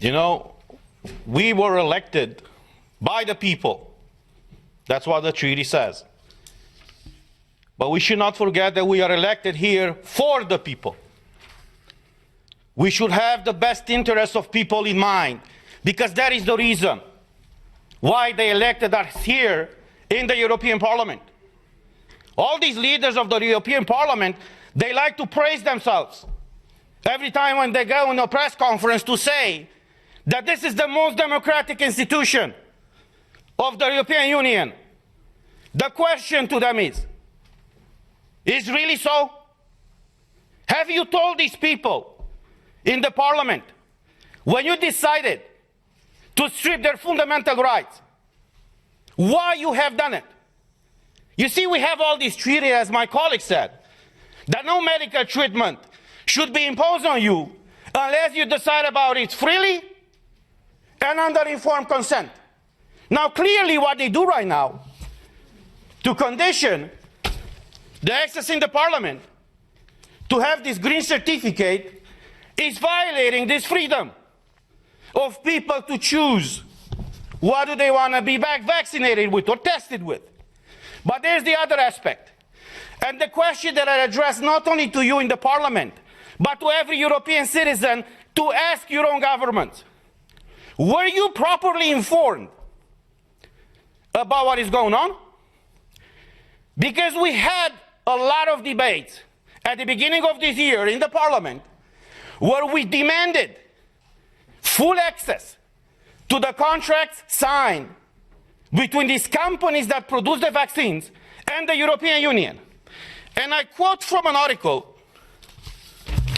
You know, we were elected by the people. That's what the treaty says. But we should not forget that we are elected here for the people. We should have the best interests of people in mind, because that is the reason why they elected us here in the European Parliament. All these leaders of the European Parliament, they like to praise themselves every time when they go in a press conference to say that this is the most democratic institution of the European Union. The question to them is really so? Have you told these people in the Parliament, when you decided to strip their fundamental rights, why you have done it? You see, we have all these treaties, as my colleague said, that no medical treatment should be imposed on you unless you decide about it freely and under informed consent. Now, clearly what they do right now to condition the access in the Parliament to have this green certificate is violating this freedom of people to choose what do they want to be vaccinated with or tested with. But there's the other aspect. And the question that I address not only to you in the Parliament, but to every European citizen, to ask your own government. Were you properly informed about what is going on? Because we had a lot of debates at the beginning of this year in the Parliament where we demanded full access to the contracts signed between these companies that produce the vaccines and the European Union. And I quote from an article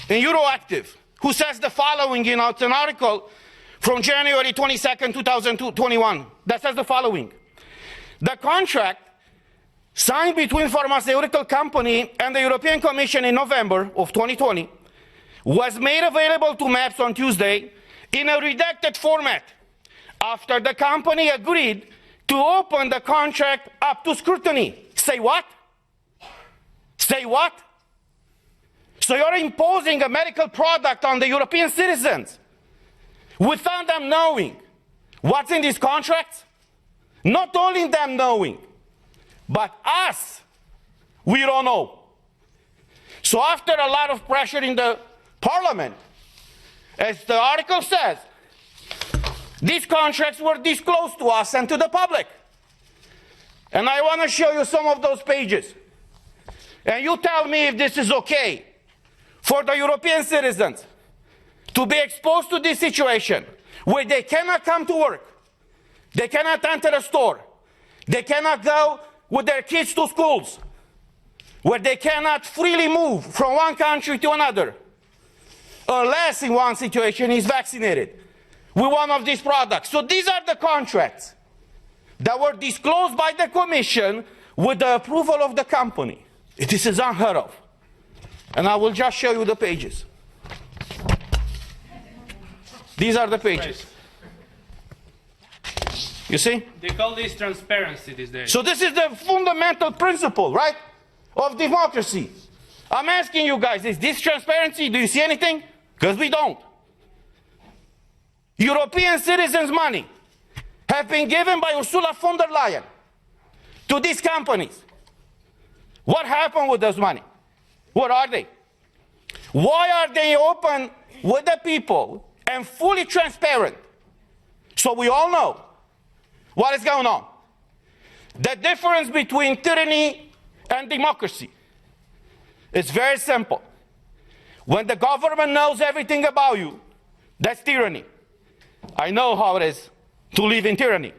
in Euroactive, who says the following, it's an article from January 22nd, 2021, that says the following. The contract signed between pharmaceutical company and the European Commission in November of 2020 was made available to MEPs on Tuesday in a redacted format after the company agreed to open the contract up to scrutiny. Say what? Say what? So you're imposing a medical product on the European citizens without them knowing what's in these contracts? Not only them knowing, but us, we don't know. So after a lot of pressure in the Parliament, as the article says, these contracts were disclosed to us and to the public. And I want to show you some of those pages. And you tell me if this is okay for the European citizens to be exposed to this situation where they cannot come to work, they cannot enter a store, they cannot go with their kids to schools, where they cannot freely move from one country to another, unless in one situation is vaccinated with one of these products. So these are the contracts that were disclosed by the Commission with the approval of the company. This is unheard of. And I will just show you the pages. These are the pages. You see? They call this transparency these days. So this is the fundamental principle, right, of democracy. I'm asking you guys, is this transparency? Do you see anything? Because we don't. European citizens' money have been given by Ursula von der Leyen to these companies. What happened with those money? What are they? Why are they open with the people and fully transparent so we all know what is going on? The difference between tyranny and democracy is very simple. When the government knows everything about you, that's tyranny. I know how it is to live in tyranny.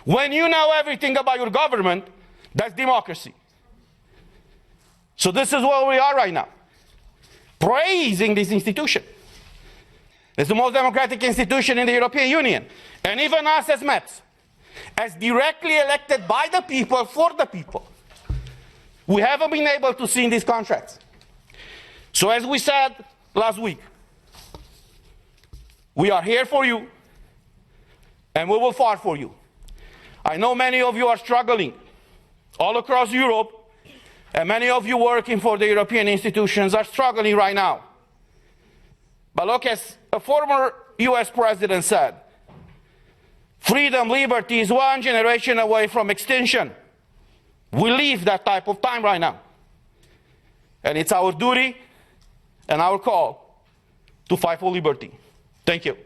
When you know everything about your government, that's democracy. So this is where we are right now, praising this institution. It's the most democratic institution in the European Union. And even us as MEPs, as directly elected by the people, for the people, we haven't been able to see in these contracts. So as we said last week, we are here for you, and we will fight for you. I know many of you are struggling all across Europe, and many of you working for the European institutions are struggling right now. But look, as a former US president said, freedom, liberty is one generation away from extinction. We live that type of time right now. And it's our duty and our call to fight for liberty. Thank you.